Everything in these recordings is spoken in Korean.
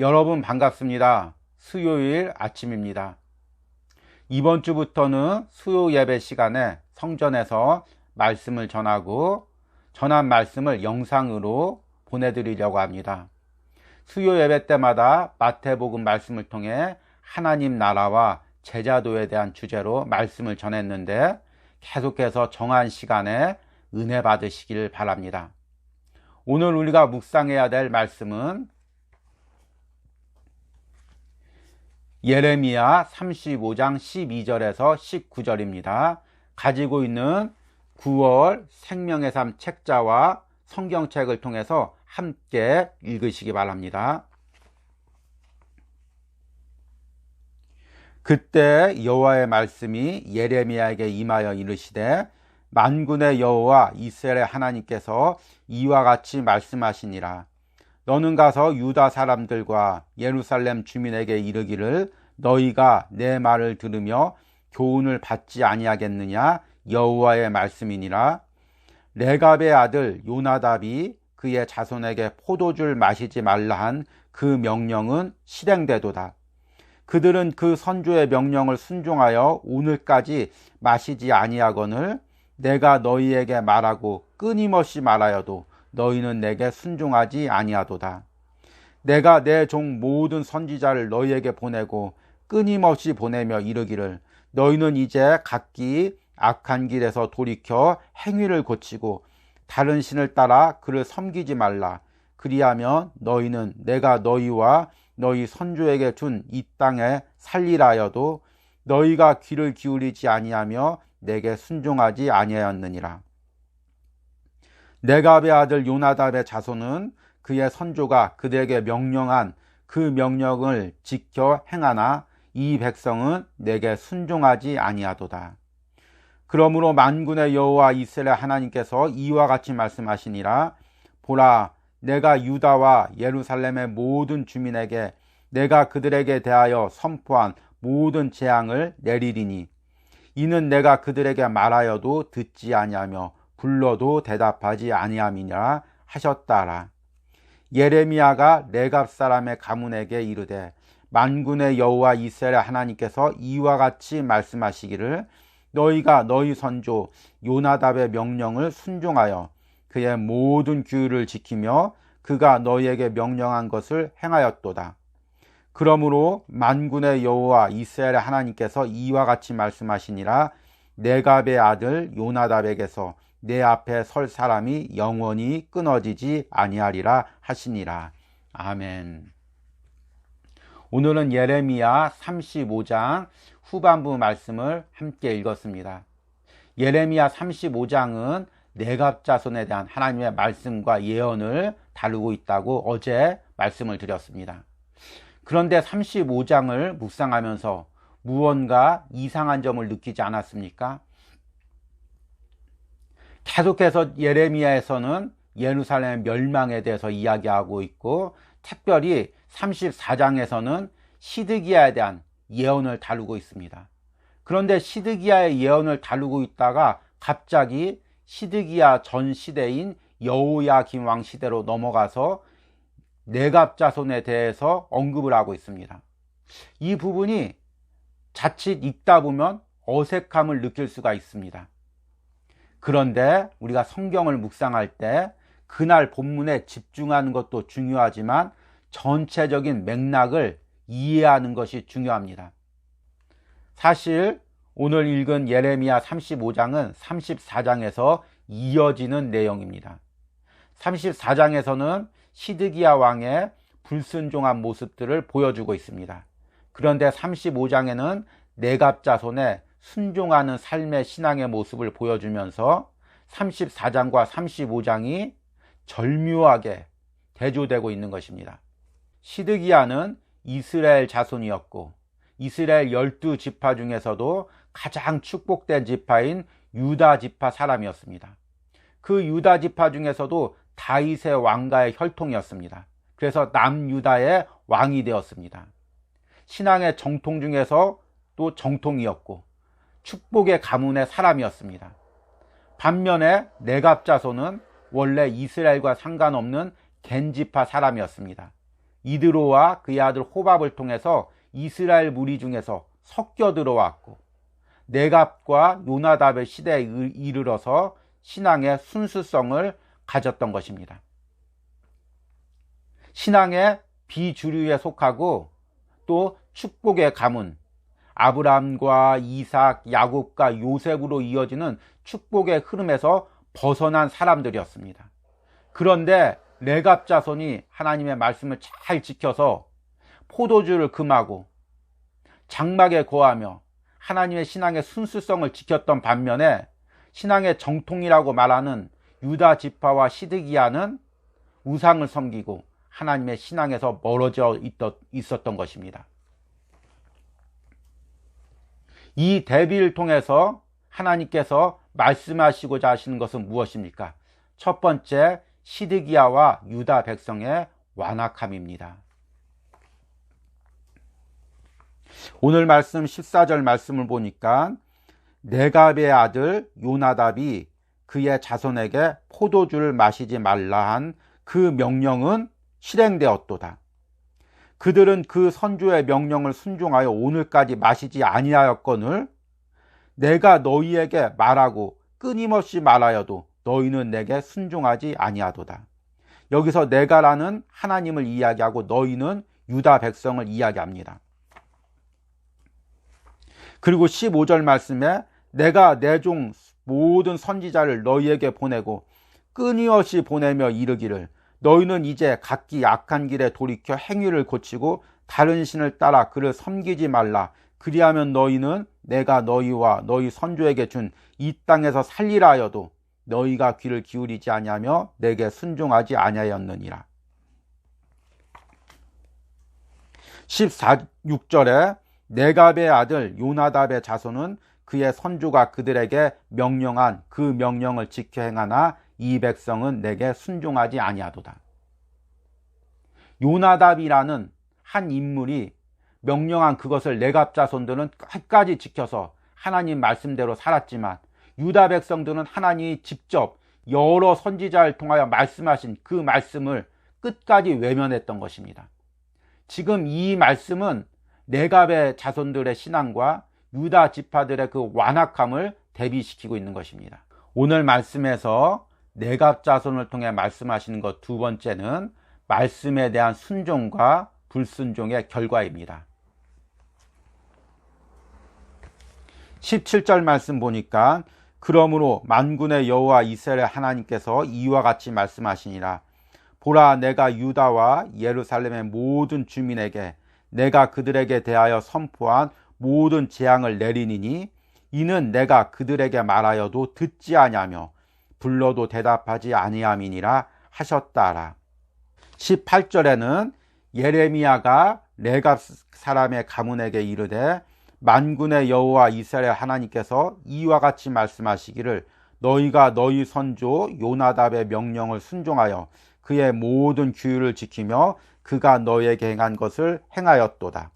여러분 반갑습니다. 수요일 아침입니다. 이번 주부터는 수요 예배 시간에 성전에서 말씀을 전하고 전한 말씀을 영상으로 보내드리려고 합니다. 수요 예배 때마다 마태복음 말씀을 통해 하나님 나라와 제자도에 대한 주제로 말씀을 전했는데 계속해서 정한 시간에 은혜 받으시길 바랍니다. 오늘 우리가 묵상해야 될 말씀은 예레미야 35장 12절에서 19절입니다. 가지고 있는 9월 생명의 삶 책자와 성경책을 통해서 함께 읽으시기 바랍니다. 그때 여호와의 말씀이 예레미야에게 임하여 이르시되 만군의 여호와 이스라엘 하나님께서 이와 같이 말씀하시니라. 너는 가서 유다 사람들과 예루살렘 주민에게 이르기를 너희가 내 말을 들으며 교훈을 받지 아니하겠느냐 여호와의 말씀이니라. 레갑의 아들 요나답이 그의 자손에게 포도주를 마시지 말라 한 그 명령은 실행되도다. 그들은 그 선조의 명령을 순종하여 오늘까지 마시지 아니하거늘 내가 너희에게 말하고 끊임없이 말하여도 너희는 내게 순종하지 아니하도다. 내가 내 종 모든 선지자를 너희에게 보내고 끊임없이 보내며 이르기를 너희는 이제 각기 악한 길에서 돌이켜 행위를 고치고 다른 신을 따라 그를 섬기지 말라. 그리하면 너희는 내가 너희와 너희 선조에게 준 이 땅에 살리라 하여도 너희가 귀를 기울이지 아니하며 내게 순종하지 아니하였느니라. 레갑의 아들 요나답의 자손은 그의 선조가 그들에게 명령한 그 명령을 지켜 행하나 이 백성은 내게 순종하지 아니하도다. 그러므로 만군의 여호와 이스라엘 하나님께서 이와 같이 말씀하시니라. 보라, 내가 유다와 예루살렘의 모든 주민에게 내가 그들에게 대하여 선포한 모든 재앙을 내리리니 이는 내가 그들에게 말하여도 듣지 아니하며 불러도 대답하지 아니함이니라 하셨다라. 예레미야가 레갑 사람의 가문에게 이르되 만군의 여호와 이스라엘 하나님께서 이와 같이 말씀하시기를 너희가 너희 선조 요나답의 명령을 순종하여 그의 모든 규율을 지키며 그가 너희에게 명령한 것을 행하였도다. 그러므로 만군의 여호와 이스라엘 하나님께서 이와 같이 말씀하시니라. 레갑의 아들 요나답에게서 내 앞에 설 사람이 영원히 끊어지지 아니하리라 하시니라. 아멘. 오늘은 예레미야 35장 후반부 말씀을 함께 읽었습니다. 예레미야 35장은 레갑 자손에 대한 하나님의 말씀과 예언을 다루고 있다고 어제 말씀을 드렸습니다. 그런데 35장을 묵상하면서 무언가 이상한 점을 느끼지 않았습니까? 계속해서 예레미야에서는 예루살렘 멸망에 대해서 이야기하고 있고 특별히 34장에서는 시드기야에 대한 예언을 다루고 있습니다. 그런데 시드기야의 예언을 다루고 있다가 갑자기 시드기야 전 시대인 여호야김 왕 시대로 넘어가서 레갑 자손에 대해서 언급을 하고 있습니다. 이 부분이 자칫 읽다 보면 어색함을 느낄 수가 있습니다. 그런데 우리가 성경을 묵상할 때 그날 본문에 집중하는 것도 중요하지만 전체적인 맥락을 이해하는 것이 중요합니다. 사실 오늘 읽은 예레미야 35장은 34장에서 이어지는 내용입니다. 34장에서는 시드기야 왕의 불순종한 모습들을 보여주고 있습니다. 그런데 35장에는 레갑 자손의 순종하는 삶의 신앙의 모습을 보여주면서 34장과 35장이 절묘하게 대조되고 있는 것입니다. 시드기야는 이스라엘 자손이었고 이스라엘 12지파 중에서도 가장 축복된 지파인 유다 지파 사람이었습니다. 그 유다 지파 중에서도 다윗의 왕가의 혈통이었습니다. 그래서 남유다의 왕이 되었습니다. 신앙의 정통 중에서 또 정통이었고 축복의 가문의 사람이었습니다. 반면에 레갑 자손은 원래 이스라엘과 상관없는 겐지파 사람이었습니다. 이드로와 그의 아들 호밥을 통해서 이스라엘 무리 중에서 섞여 들어왔고 네갑과 요나답의 시대에 이르러서 신앙의 순수성을 가졌던 것입니다. 신앙의 비주류에 속하고 또 축복의 가문, 아브라함과 이삭, 야곱과 요셉으로 이어지는 축복의 흐름에서 벗어난 사람들이었습니다. 그런데 레갑 자손이 하나님의 말씀을 잘 지켜서 포도주를 금하고 장막에 거하며 하나님의 신앙의 순수성을 지켰던 반면에 신앙의 정통이라고 말하는 유다 지파와 시드기야는 우상을 섬기고 하나님의 신앙에서 멀어져 있었던 것입니다. 이 대비를 통해서 하나님께서 말씀하시고자 하시는 것은 무엇입니까? 첫 번째, 시드기야와 유다 백성의 완악함입니다. 오늘 말씀 14절 말씀을 보니까 네갑의 아들 요나답이 그의 자손에게 포도주를 마시지 말라 한 그 명령은 실행되었도다. 그들은 그 선조의 명령을 순종하여 오늘까지 마시지 아니하였거늘 내가 너희에게 말하고 끊임없이 말하여도 너희는 내게 순종하지 아니하도다. 여기서 내가라는 하나님을 이야기하고 너희는 유다 백성을 이야기합니다. 그리고 15절 말씀에 내가 내 종 모든 선지자를 너희에게 보내고 끊임없이 보내며 이르기를 너희는 이제 각기 악한 길에 돌이켜 행위를 고치고 다른 신을 따라 그를 섬기지 말라. 그리하면 너희는 내가 너희와 너희 선조에게 준 이 땅에서 살리라 하여도 너희가 귀를 기울이지 아니하며 내게 순종하지 아니하였느니라. 16절에 네갑의 아들 요나답의 자손은 그의 선조가 그들에게 명령한 그 명령을 지켜 행하나 이 백성은 내게 순종하지 아니하도다. 요나답이라는 한 인물이 명령한 그것을 네갑 자손들은 끝까지 지켜서 하나님 말씀대로 살았지만 유다 백성들은 하나님이 직접 여러 선지자를 통하여 말씀하신 그 말씀을 끝까지 외면했던 것입니다. 지금 이 말씀은 네갑의 자손들의 신앙과 유다 지파들의 그 완악함을 대비시키고 있는 것입니다. 오늘 말씀에서 네갑 자손을 통해 말씀하시는 것 두 번째는 말씀에 대한 순종과 불순종의 결과입니다. 17절 말씀 보니까 그러므로 만군의 여호와 이스라엘 하나님께서 이와 같이 말씀하시니라. 보라, 내가 유다와 예루살렘의 모든 주민에게 내가 그들에게 대하여 선포한 모든 재앙을 내리니니 이는 내가 그들에게 말하여도 듣지 아니하며 불러도 대답하지 아니함이니라 하셨다라. 18절에는 예레미야가 레갑 사람의 가문에게 이르되 만군의 여호와 이스라엘 하나님께서 이와 같이 말씀하시기를 너희가 너희 선조 요나답의 명령을 순종하여 그의 모든 규율을 지키며 그가 너희에게 행한 것을 행하였도다.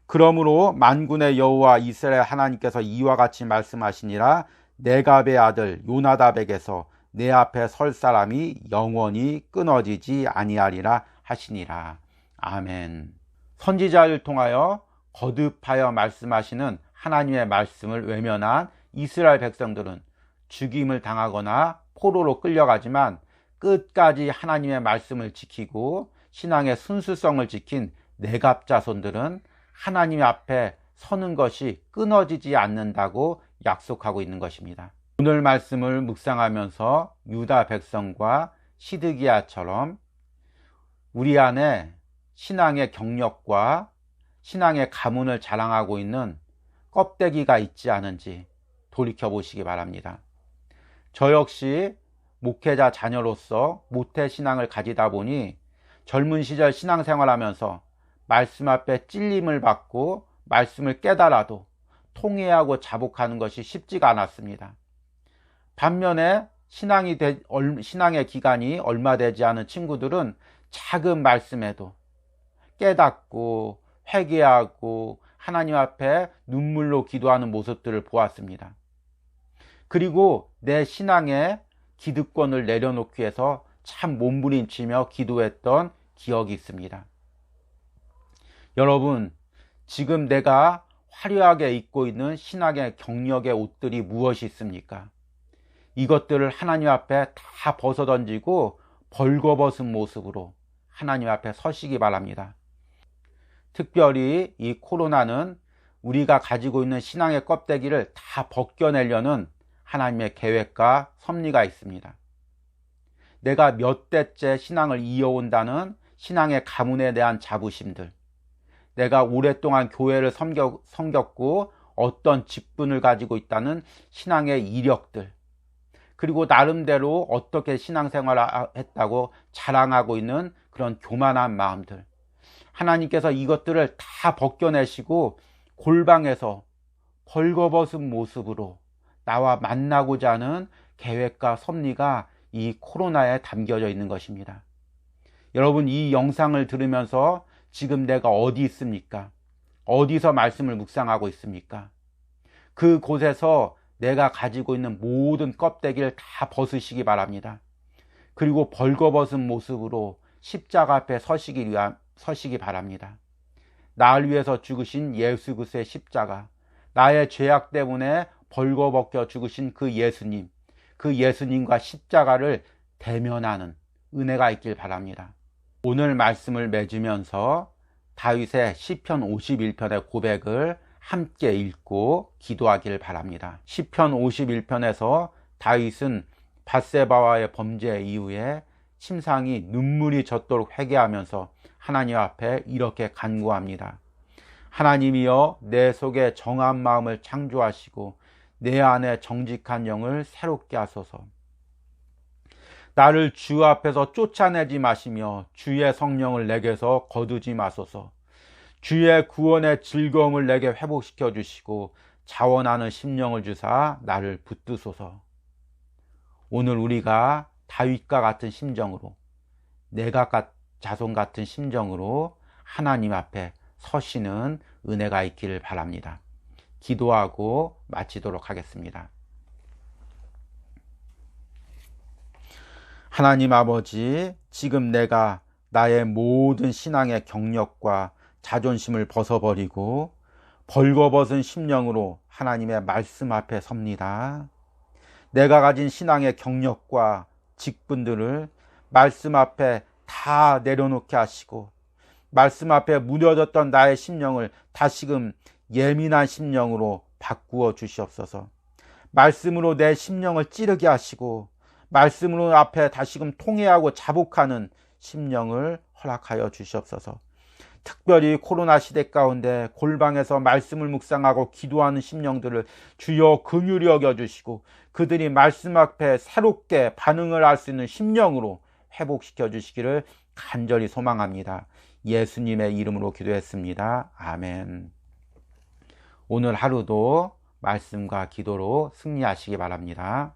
그러므로 만군의 여호와 이스라엘 하나님께서 이와 같이 말씀하시니라. 네갑의 아들 요나답에게서 내 앞에 설 사람이 영원히 끊어지지 아니하리라 하시니라. 아멘. 선지자를 통하여 거듭하여 말씀하시는 하나님의 말씀을 외면한 이스라엘 백성들은 죽임을 당하거나 포로로 끌려가지만 끝까지 하나님의 말씀을 지키고 신앙의 순수성을 지킨 네갑 자손들은 하나님 앞에 서는 것이 끊어지지 않는다고 약속하고 있는 것입니다. 오늘 말씀을 묵상하면서 유다 백성과 시드기야처럼 우리 안에 신앙의 경력과 신앙의 가문을 자랑하고 있는 껍데기가 있지 않은지 돌이켜보시기 바랍니다. 저 역시 목회자 자녀로서 모태신앙을 가지다 보니 젊은 시절 신앙생활하면서 말씀 앞에 찔림을 받고 말씀을 깨달아도 통회하고 자복하는 것이 쉽지가 않았습니다. 반면에 신앙의 기간이 얼마 되지 않은 친구들은 작은 말씀에도 깨닫고 회개하고 하나님 앞에 눈물로 기도하는 모습들을 보았습니다. 그리고 내 신앙의 기득권을 내려놓기 위해서 참 몸부림치며 기도했던 기억이 있습니다. 여러분, 지금 내가 화려하게 입고 있는 신앙의 경력의 옷들이 무엇이 있습니까? 이것들을 하나님 앞에 다 벗어던지고 벌거벗은 모습으로 하나님 앞에 서시기 바랍니다. 특별히 이 코로나는 우리가 가지고 있는 신앙의 껍데기를 다 벗겨내려는 하나님의 계획과 섭리가 있습니다. 내가 몇 대째 신앙을 이어온다는 신앙의 가문에 대한 자부심들, 내가 오랫동안 교회를 섬겼고 어떤 직분을 가지고 있다는 신앙의 이력들, 그리고 나름대로 어떻게 신앙생활을 했다고 자랑하고 있는 그런 교만한 마음들, 하나님께서 이것들을 다 벗겨내시고 골방에서 벌거벗은 모습으로 나와 만나고자 하는 계획과 섭리가 이 코로나에 담겨져 있는 것입니다. 여러분, 이 영상을 들으면서 지금 내가 어디 있습니까? 어디서 말씀을 묵상하고 있습니까? 그곳에서 내가 가지고 있는 모든 껍데기를 다 벗으시기 바랍니다. 그리고 벌거벗은 모습으로 십자가 앞에 서시기 바랍니다. 나를 위해서 죽으신 예수 그리스도의 십자가, 나의 죄악 때문에 벌거벗겨 죽으신 그 예수님과 십자가를 대면하는 은혜가 있길 바랍니다. 오늘 말씀을 맺으면서 다윗의 시편 51편의 고백을 함께 읽고 기도하길 바랍니다. 시편 51편에서 다윗은 밧세바와의 범죄 이후에 심상이 눈물이 젖도록 회개하면서 하나님 앞에 이렇게 간구합니다. 하나님이여, 내 속에 정한 마음을 창조하시고 내 안에 정직한 영을 새롭게 하소서. 나를 주 앞에서 쫓아내지 마시며 주의 성령을 내게서 거두지 마소서. 주의 구원의 즐거움을 내게 회복시켜 주시고 자원하는 심령을 주사 나를 붙드소서. 오늘 우리가 다윗과 같은 심정으로, 내가 자손 같은 심정으로 하나님 앞에 서시는 은혜가 있기를 바랍니다. 기도하고 마치도록 하겠습니다. 하나님 아버지, 지금 내가 나의 모든 신앙의 경력과 자존심을 벗어버리고 벌거벗은 심령으로 하나님의 말씀 앞에 섭니다. 내가 가진 신앙의 경력과 직분들을 말씀 앞에 다 내려놓게 하시고 말씀 앞에 무뎌졌던 나의 심령을 다시금 예민한 심령으로 바꾸어 주시옵소서. 말씀으로 내 심령을 찌르게 하시고 말씀으로 앞에 다시금 통회하고 자복하는 심령을 허락하여 주시옵소서. 특별히 코로나 시대 가운데 골방에서 말씀을 묵상하고 기도하는 심령들을 주여 긍휼히 여겨주시고 그들이 말씀 앞에 새롭게 반응을 할 수 있는 심령으로 회복시켜 주시기를 간절히 소망합니다. 예수님의 이름으로 기도했습니다. 아멘. 오늘 하루도 말씀과 기도로 승리하시기 바랍니다.